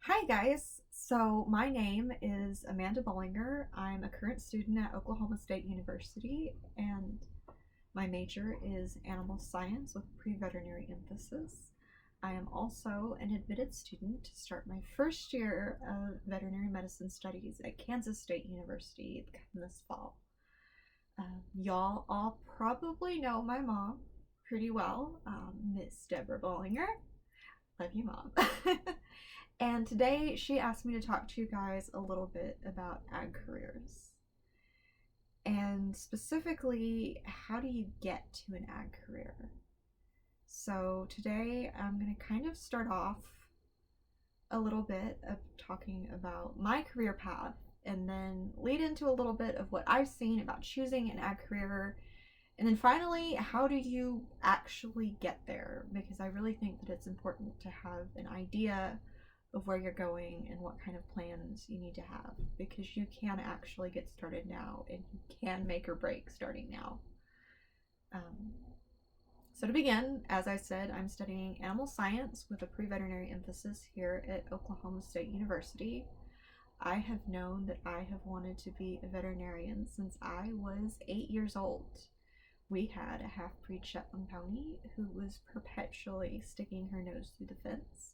Hi guys, so my name is Amanda Bollinger. I'm a current student at Oklahoma State University and my major is animal science with pre-veterinary emphasis. I am also an admitted student to start my first year of veterinary medicine studies at Kansas State University this fall. Y'all all probably know my mom pretty well, Miss Deborah Bollinger. Love you, Mom. And today she asked me to talk to you guys a little bit about ag careers. And specifically, how do you get to an ag career? So today I'm going to kind of start off a little bit of talking about my career path and then lead into a little bit of what I've seen about choosing an ag career. And then finally, how do you actually get there? Because I really think that it's important to have an idea of where you're going and what kind of plans you need to have, because you can actually get started now and you can make or break starting now. So to begin, as I said, I'm studying animal science with a pre-veterinary emphasis here at Oklahoma State University. I have known that I have wanted to be a veterinarian since I was 8 years old. We had a half-breed Shetland pony who was perpetually sticking her nose through the fence.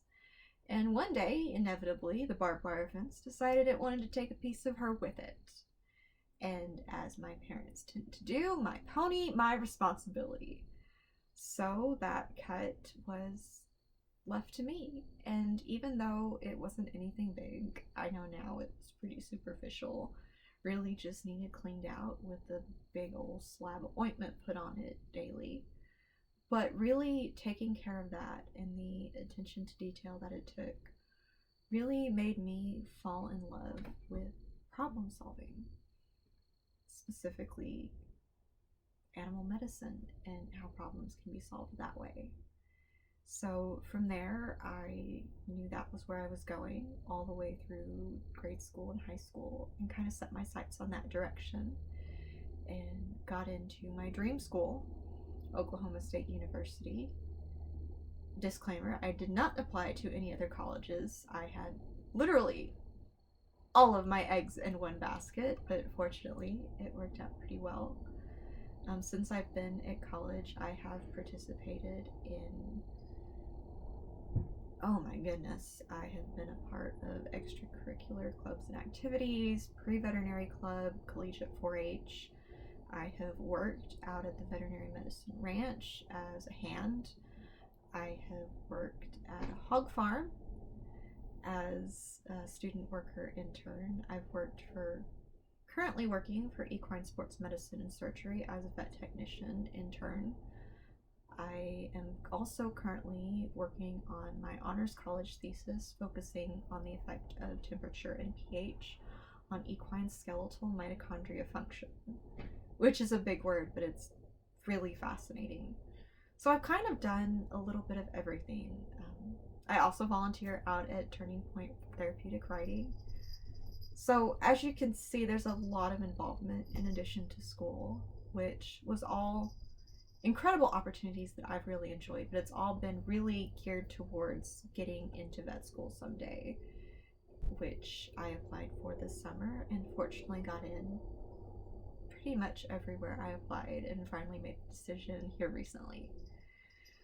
And one day, inevitably, the barbed wire fence decided it wanted to take a piece of her with it. And as my parents tend to do, my pony, my responsibility. So that cut was left to me. And even though it wasn't anything big, I know now it's pretty superficial. Really just needed cleaned out with a big old slab of ointment put on it daily. But really taking care of that and the attention to detail that it took really made me fall in love with problem solving, specifically animal medicine and how problems can be solved that way. So from there, I knew that was where I was going all the way through grade school and high school and kind of set my sights on that direction and got into my dream school, Oklahoma State University. Disclaimer, I did not apply to any other colleges. I had literally all of my eggs in one basket, but fortunately it worked out pretty well. Since I've been at college, I have participated in, oh my goodness, I have been a part of extracurricular clubs and activities, pre-veterinary club, collegiate 4-H. I have worked out at the veterinary medicine ranch as a hand. I have worked at a hog farm as a student worker intern. I've currently working for equine sports medicine and surgery as a vet technician intern. I am also currently working on my honors college thesis focusing on the effect of temperature and pH on equine skeletal mitochondria function, which is a big word, but it's really fascinating. So I've kind of done a little bit of everything. I also volunteer out at Turning Point Therapeutic Riding. So as you can see, there's a lot of involvement in addition to school, which was all incredible opportunities that I've really enjoyed, but it's all been really geared towards getting into vet school someday, which I applied for this summer and fortunately got in pretty much everywhere I applied and finally made the decision here recently.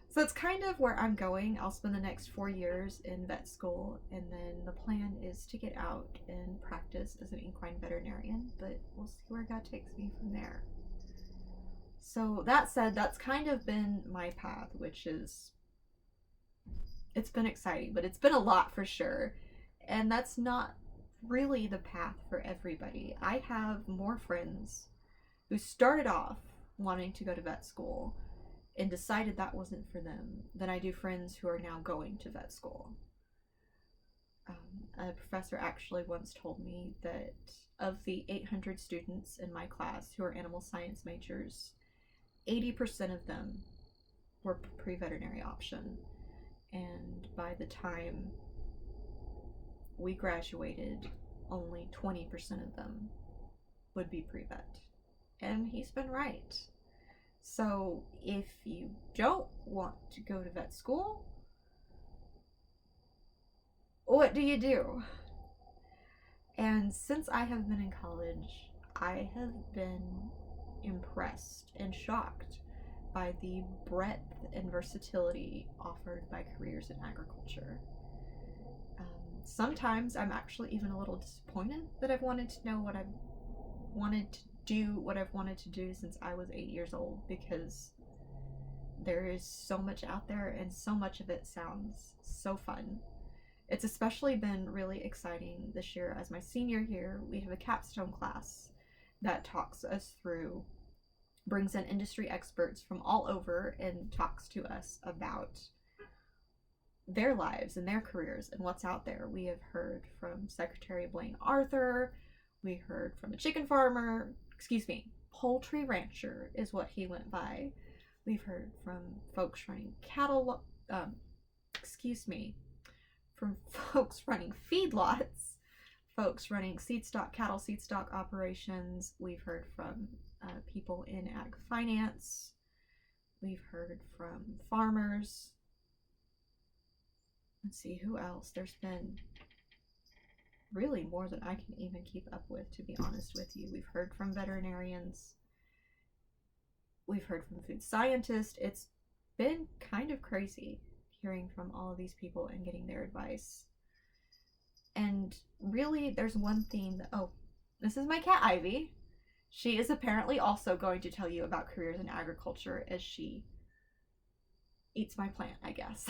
So that's kind of where I'm going. I'll spend the next 4 years in vet school, and then the plan is to get out and practice as an equine veterinarian, but we'll see where God takes me from there. So that said, that's kind of been my path, which is, it's been exciting, but it's been a lot for sure. And that's not really the path for everybody. I have more friends who started off wanting to go to vet school and decided that wasn't for them than I do friends who are now going to vet school. A professor actually once told me that of the 800 students in my class who are animal science majors, 80% of them were pre-veterinary option. And by the time we graduated, only 20% of them would be pre-vet. And he's been right. So if you don't want to go to vet school, what do you do? And since I have been in college, I have been impressed and shocked by the breadth and versatility offered by careers in agriculture. Sometimes I'm actually even a little disappointed that I've wanted to know what I've wanted to do, what I've wanted to do since I was 8 years old, because there is so much out there and so much of it sounds so fun. It's especially been really exciting this year. As my senior year, we have a capstone class that talks us through, brings in industry experts from all over and talks to us about their lives and their careers and what's out there. We have heard from Secretary Blaine Arthur. We heard from a chicken farmer, poultry rancher is what he went by. We've heard from folks running from folks running feedlots, folks running cattle seedstock operations. We've heard from people in ag finance. We've heard from farmers. Let's see, who else? There's been really more than I can even keep up with, to be honest with you. We've heard from veterinarians. We've heard from food scientists. It's been kind of crazy hearing from all of these people and getting their advice. And really, there's one theme that, this is my cat Ivy. She is apparently also going to tell you about careers in agriculture as she eats my plant, I guess.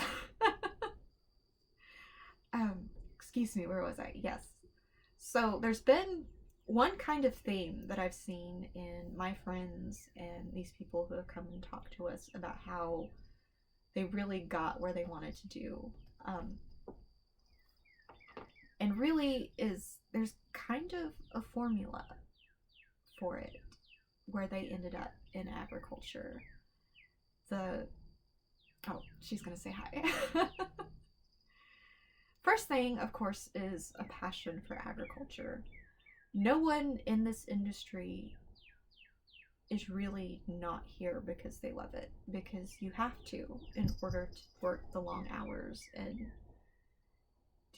Where was I? Yes. So there's been one kind of theme that I've seen in my friends and these people who have come and talked to us about how they really got where they wanted to do. And really there's kind of a formula for it where they ended up in agriculture. She's gonna say hi. First thing, of course, is a passion for agriculture. No one in this industry is really not here because they love it, because you have to in order to work the long hours and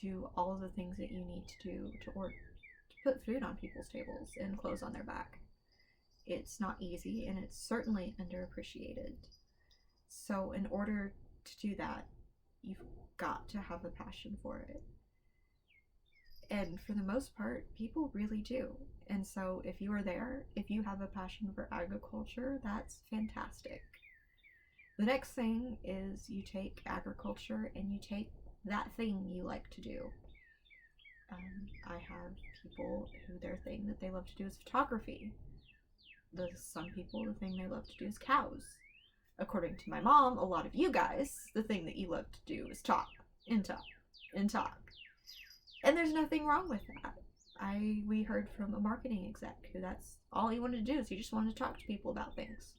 do all of the things that you need to do to put food on people's tables and clothes on their back. It's not easy, and it's certainly underappreciated. So in order to do that, you've got to have a passion for it. And for the most part, people really do. And so if you are there, if you have a passion for agriculture, that's fantastic. The next thing is you take agriculture and you take that thing you like to do. I have people who their thing that they love to do is photography. Some people, the thing they love to do is cows. According to my mom, a lot of you guys, the thing that you love to do is talk and talk and talk. And there's nothing wrong with that. We heard from a marketing exec who that's all he wanted to do, is he just wanted to talk to people about things.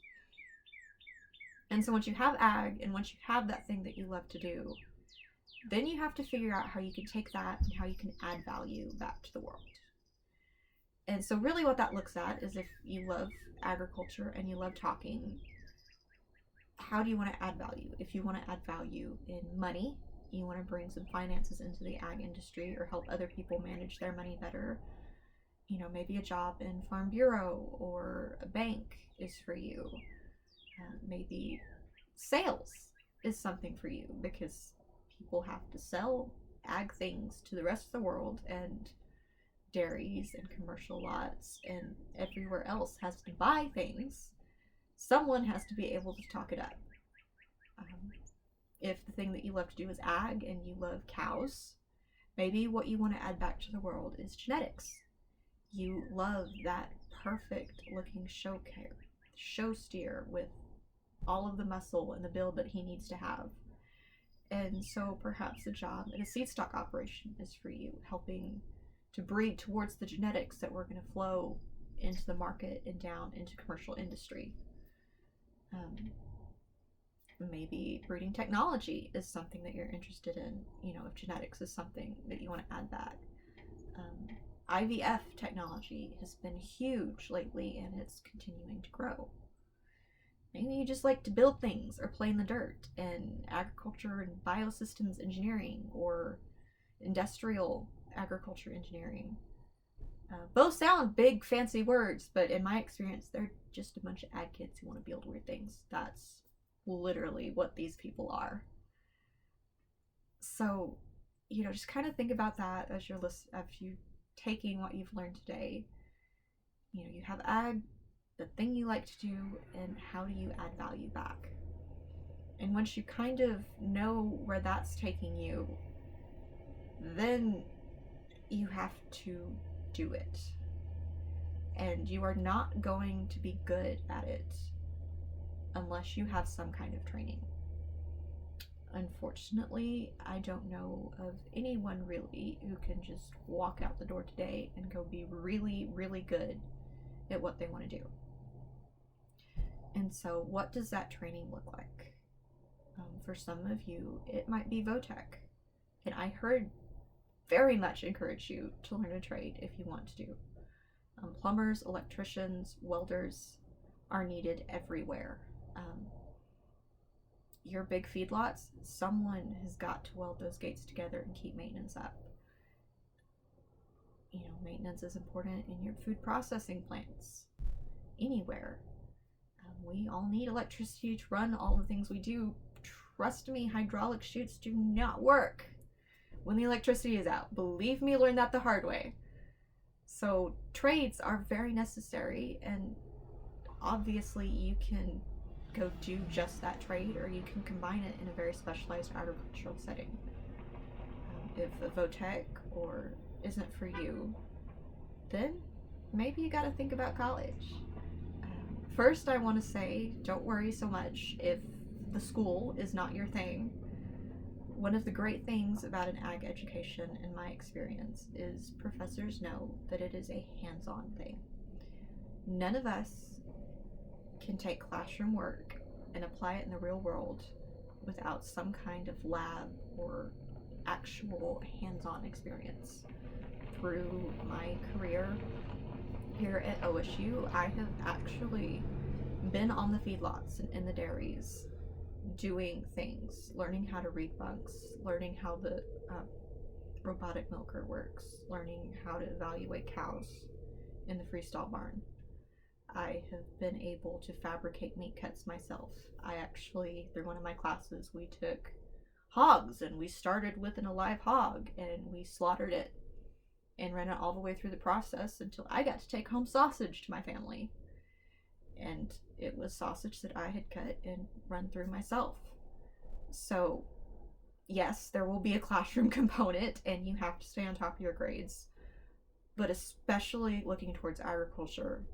And so once you have ag and once you have that thing that you love to do, then you have to figure out how you can take that and how you can add value back to the world. And so really what that looks at is, if you love agriculture and you love talking, how do you want to add value? If you want to add value in money, you want to bring some finances into the ag industry or help other people manage their money better, maybe a job in Farm Bureau or a bank is for you. Maybe sales is something for you, because people have to sell ag things to the rest of the world, and dairies and commercial lots and everywhere else has to buy things. Someone has to be able to talk it up. If the thing that you love to do is ag and you love cows, maybe what you want to add back to the world is genetics. You love that perfect looking show steer with all of the muscle and the build that he needs to have. And so perhaps a job at a seed stock operation is for you, helping to breed towards the genetics that we're going to flow into the market and down into commercial industry. Maybe breeding technology is something that you're interested in, if genetics is something that you want to add back. IVF technology has been huge lately, and it's continuing to grow. Maybe you just like to build things or play in the dirt, and agriculture and biosystems engineering, or industrial agriculture engineering. Both sound big, fancy words, but in my experience, they're just a bunch of ag kids who want to build weird things. That's literally what these people are. So, just kind of think about that as you're taking what you've learned today. You have ag, the thing you like to do, and how do you add value back? And once you kind of know where that's taking you, then you have to do it. And you are not going to be good at it unless you have some kind of training. Unfortunately, I don't know of anyone really who can just walk out the door today and go be really, really good at what they want to do. And so what does that training look like? For some of you, it might be VOTEC. And I very much encourage you to learn a trade if you want to. Plumbers, electricians, welders are needed everywhere. Your big feedlots, someone has got to weld those gates together and keep maintenance up. Maintenance is important in your food processing plants, anywhere. We all need electricity to run all the things we do. Trust me, hydraulic chutes do not work when the electricity is out. Believe me, learn that the hard way. So trades are very necessary, and obviously you can go do just that trade, or you can combine it in a very specialized agricultural setting. If a VOTEC or isn't for you, then maybe you got to think about college. First, I want to say, don't worry so much if the school is not your thing. One of the great things about an ag education, in my experience, is professors know that it is a hands-on thing. None of us can take classroom work and apply it in the real world without some kind of lab or actual hands-on experience. Through my career here at OSU, I have actually been on the feedlots and in the dairies doing things, learning how to read bunks, learning how the robotic milker works, learning how to evaluate cows in the freestall barn. I have been able to fabricate meat cuts myself. I actually, through one of my classes, we took hogs and we started with an alive hog and we slaughtered it and ran it all the way through the process until I got to take home sausage to my family. And it was sausage that I had cut and run through myself. So, yes, there will be a classroom component and you have to stay on top of your grades. But especially looking towards agriculture,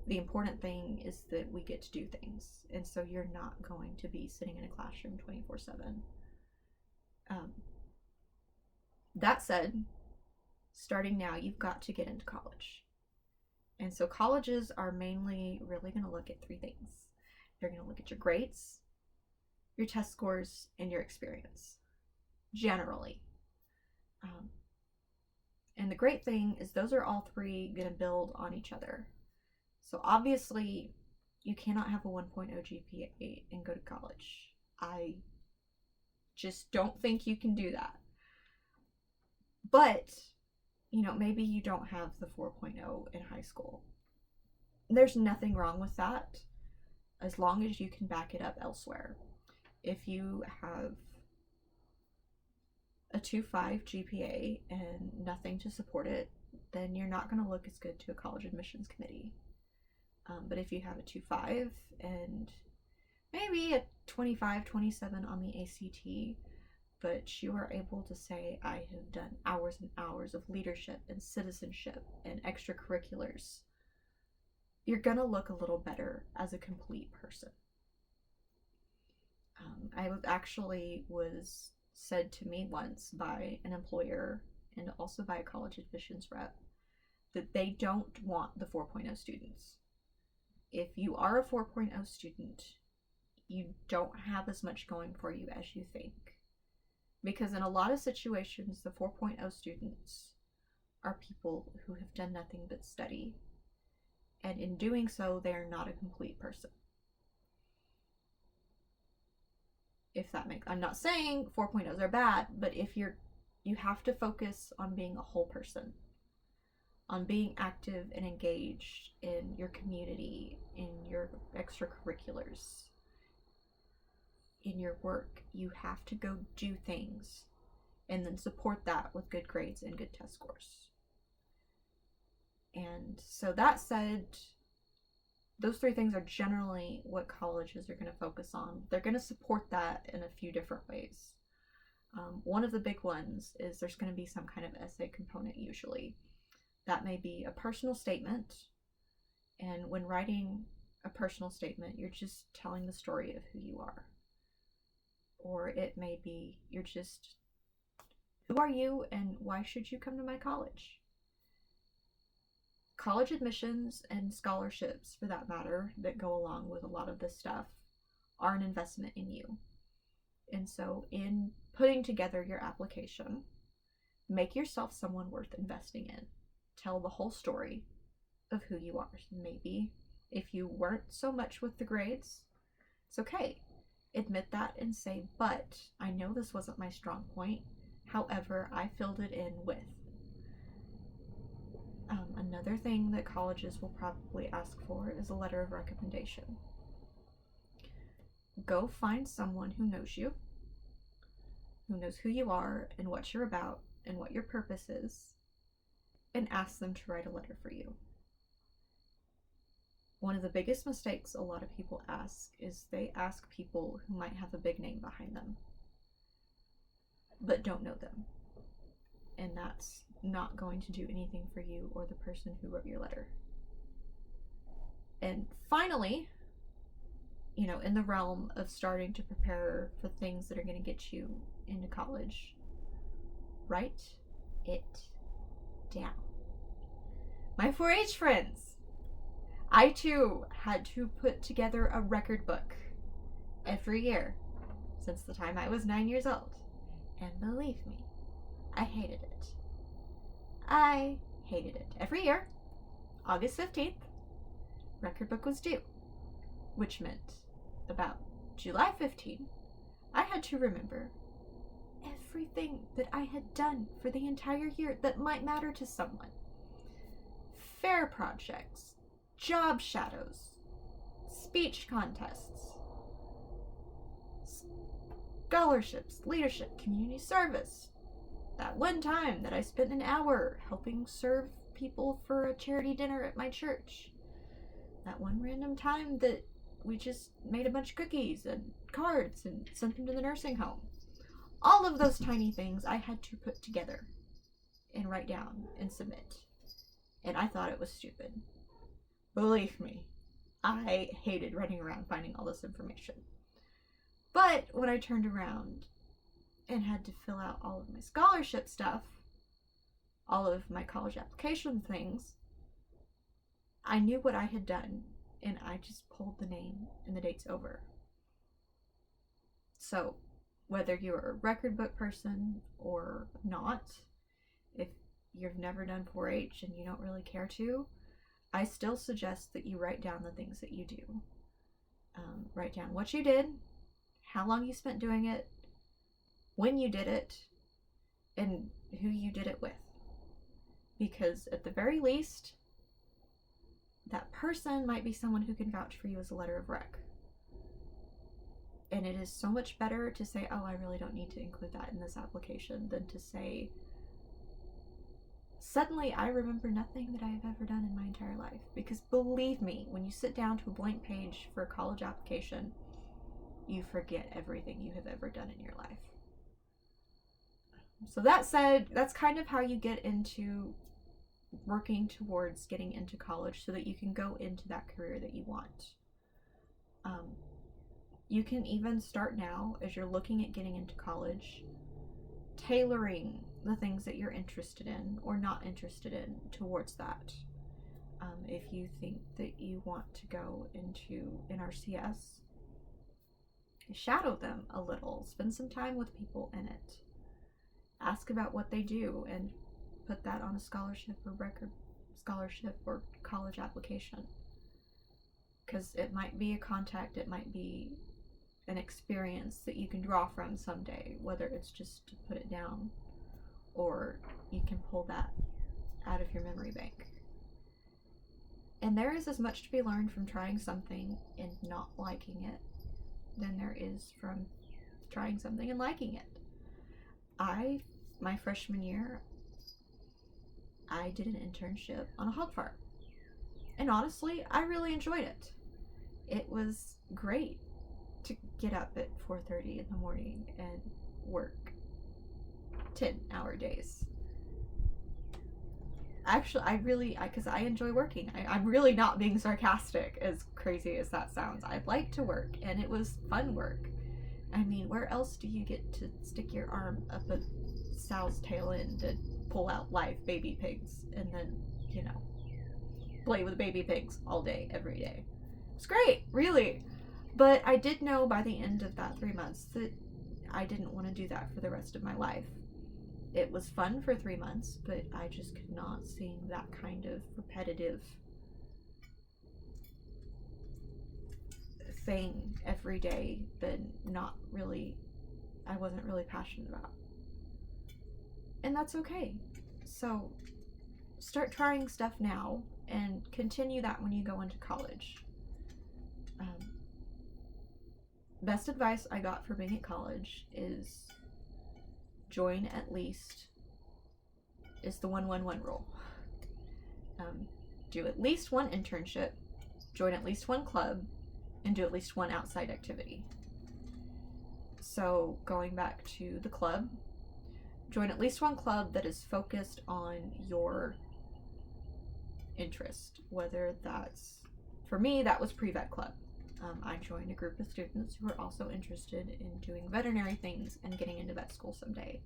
the important thing is that we get to do things. And so you're not going to be sitting in a classroom 24/7. That said, starting now, you've got to get into college. And so colleges are mainly really going to look at three things. They're going to look at your grades, your test scores, and your experience, generally. And the great thing is those are all three going to build on each other. So obviously, you cannot have a 1.0 GPA and go to college. I just don't think you can do that. But maybe you don't have the 4.0 in high school. There's nothing wrong with that, as long as you can back it up elsewhere. If you have a 2.5 GPA and nothing to support it, then you're not going to look as good to a college admissions committee. But if you have a 2.5 and maybe a 25, 27 on the ACT, but you are able to say, I have done hours and hours of leadership and citizenship and extracurriculars, you're going to look a little better as a complete person. I was said to me once by an employer and also by a college admissions rep that they don't want the 4.0 students. If you are a 4.0 student, you don't have as much going for you as you think. Because in a lot of situations, the 4.0 students are people who have done nothing but study. And in doing so, they are not a complete person. I'm not saying 4.0s are bad, but if you're You have to focus on being a whole person, on being active and engaged in your community, in your extracurriculars, in your work. You have to go do things and then support that with good grades and good test scores. And so that said, those three things are generally what colleges are going to focus on. They're going to support that in a few different ways. One of the big ones is there's going to be some kind of essay component usually. That may be a personal statement, and when writing a personal statement, you're just telling the story of who you are. Or it may be you're just, who are you and why should you come to my college? College admissions and scholarships, for that matter, that go along with a lot of this stuff, are an investment in you. And so in putting together your application, make yourself someone worth investing in. Tell the whole story of who you are. Maybe if you weren't so much with the grades, it's okay. Admit that and say, but I know this wasn't my strong point. However, I filled it in with. Another thing that colleges will probably ask for is a letter of recommendation. Go find someone who knows you, who knows who you are and what you're about and what your purpose is, and ask them to write a letter for you. One of the biggest mistakes a lot of people ask is they ask people who might have a big name behind them, but don't know them. And that's not going to do anything for you or the person who wrote your letter. And finally, in the realm of starting to prepare for things that are going to get you into college, write it down. My 4-H friends, I too had to put together a record book every year since the time I was 9 years old. And believe me, I hated it. I hated it. Every year, August 15th, record book was due, which meant about July 15th, I had to remember everything that I had done for the entire year that might matter to someone. Fair projects, job shadows, speech contests, scholarships, leadership, community service. That one time that I spent an hour helping serve people for a charity dinner at my church. That one random time that we just made a bunch of cookies and cards and sent them to the nursing home. All of those tiny things I had to put together and write down and submit. And I thought it was stupid. Believe me, I hated running around finding all this information. But when I turned around and had to fill out all of my scholarship stuff, all of my college application things, I knew what I had done, and I just pulled the name and the dates over. So, whether you're a record book person or not, if you've never done 4-H and you don't really care to, I still suggest that you write down the things that you do. Write down what you did, how long you spent doing it, when you did it, and who you did it with. Because at the very least, that person might be someone who can vouch for you as a letter of rec. And it is so much better to say, oh, I really don't need to include that in this application, than to say, suddenly I remember nothing that I have ever done in my entire life. Because believe me, when you sit down to a blank page for a college application, you forget everything you have ever done in your life. So that said, that's kind of how you get into working towards getting into college so that you can go into that career that you want. You can even start now, as you're looking at getting into college, tailoring the things that you're interested in or not interested in towards that. If you think that you want to go into NRCS, shadow them a little, spend some time with people in it. Ask about what they do and put that on a scholarship or record scholarship or college application. Because it might be a contact, it might be an experience that you can draw from someday, whether it's just to put it down or you can pull that out of your memory bank. And there is as much to be learned from trying something and not liking it than there is from trying something and liking it. My freshman year, I did an internship on a hog farm. And honestly, I really enjoyed it. It was great to get up at 4:30 in the morning and work 10-hour days. Actually, because I enjoy working. I'm really not being sarcastic, as crazy as that sounds. I like to work, and it was fun work. I mean, where else do you get to stick your arm up a sow's tail end and pull out live baby pigs and then, play with baby pigs all day, every day? It's great, really. But I did know by the end of that 3 months that I didn't want to do that for the rest of my life. It was fun for 3 months, but I just could not see that kind of repetitive thing every day that I wasn't really passionate about. And that's okay. So start trying stuff now and continue that when you go into college. Best advice I got for being at college is join at least, is the 1-1-1 rule. Do at least one internship, join at least one club, and do at least one outside activity. So going back to the club, join at least one club that is focused on your interest, whether that's, for me, that was pre-vet club. I joined a group of students who are also interested in doing veterinary things and getting into vet school someday.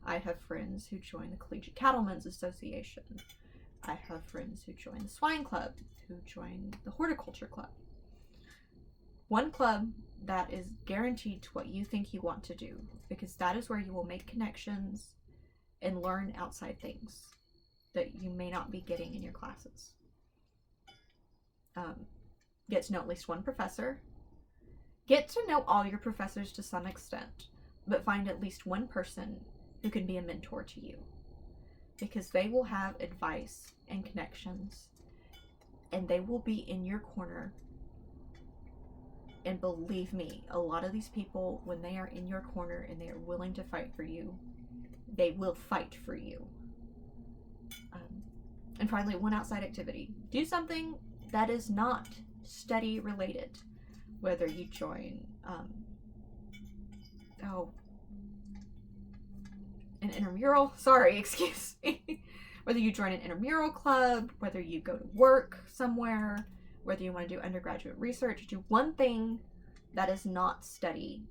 I have friends who join the Collegiate Cattlemen's Association. I have friends who join the Swine Club, who join the Horticulture Club. One club that is guaranteed to what you think you want to do, because that is where you will make connections and learn outside things that you may not be getting in your classes. Get to know at least one professor. Get to know all your professors to some extent, but find at least one person who can be a mentor to you, because they will have advice and connections, and they will be in your corner. And believe me, a lot of these people, when they are in your corner and they are willing to fight for you, they will fight for you. And finally, one outside activity. Do something that is not study related. Whether you join an intramural, excuse me. Whether you join an intramural club, whether you go to work somewhere, whether you want to do undergraduate research, do one thing that is not study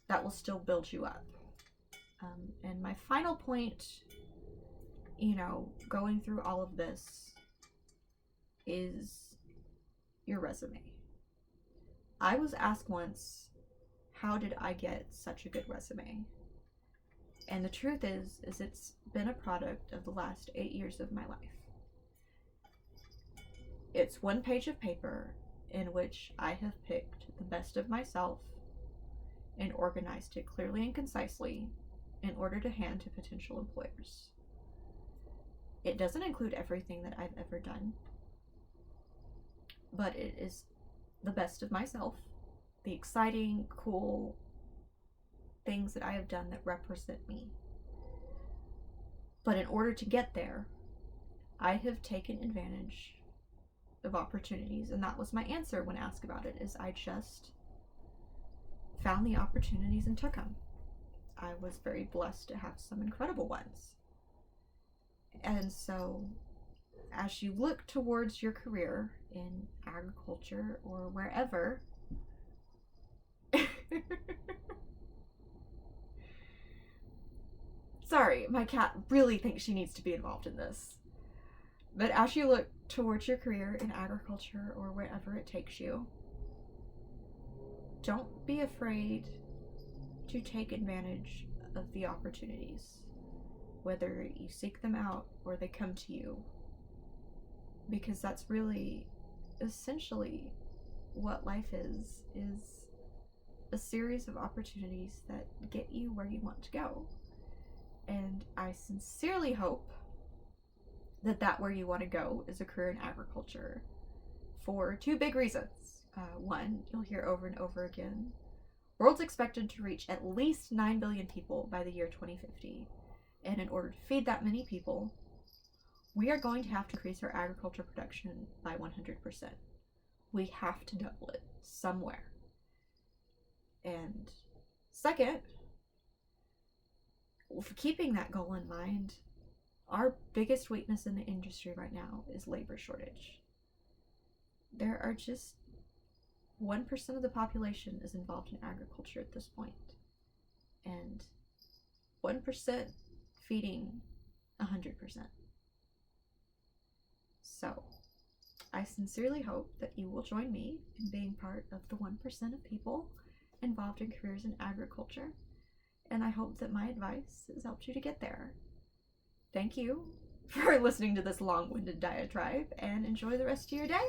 that will still build you up. And my final point, going through all of this, is your resume. I was asked once, how did I get such a good resume? And the truth is it's been a product of the last 8 years of my life. It's one page of paper in which I have picked the best of myself and organized it clearly and concisely in order to hand to potential employers. It doesn't include everything that I've ever done, but it is the best of myself, the exciting, cool things that I have done that represent me. But in order to get there, I have taken advantage of opportunities, and that was my answer when asked about it, is I just found the opportunities and took them. I was very blessed to have some incredible ones. And so as you look towards your career in agriculture or wherever, sorry, my cat really thinks she needs to be involved in this. But as you look towards your career in agriculture or wherever it takes you, don't be afraid to take advantage of the opportunities, whether you seek them out or they come to you, because that's really essentially what life is a series of opportunities that get you where you want to go. And I sincerely hope that where you want to go is a career in agriculture for two big reasons. One, you'll hear over and over again, world's expected to reach at least 9 billion people by the year 2050. And in order to feed that many people, we are going to have to increase our agriculture production by 100%. We have to double it somewhere. And second, keeping that goal in mind, our biggest weakness in the industry right now is labor shortage. There are just 1% of the population is involved in agriculture at this point. And 1% feeding 100%. So, I sincerely hope that you will join me in being part of the 1% of people involved in careers in agriculture, and I hope that my advice has helped you to get there. Thank you for listening to this long-winded diatribe, and enjoy the rest of your day.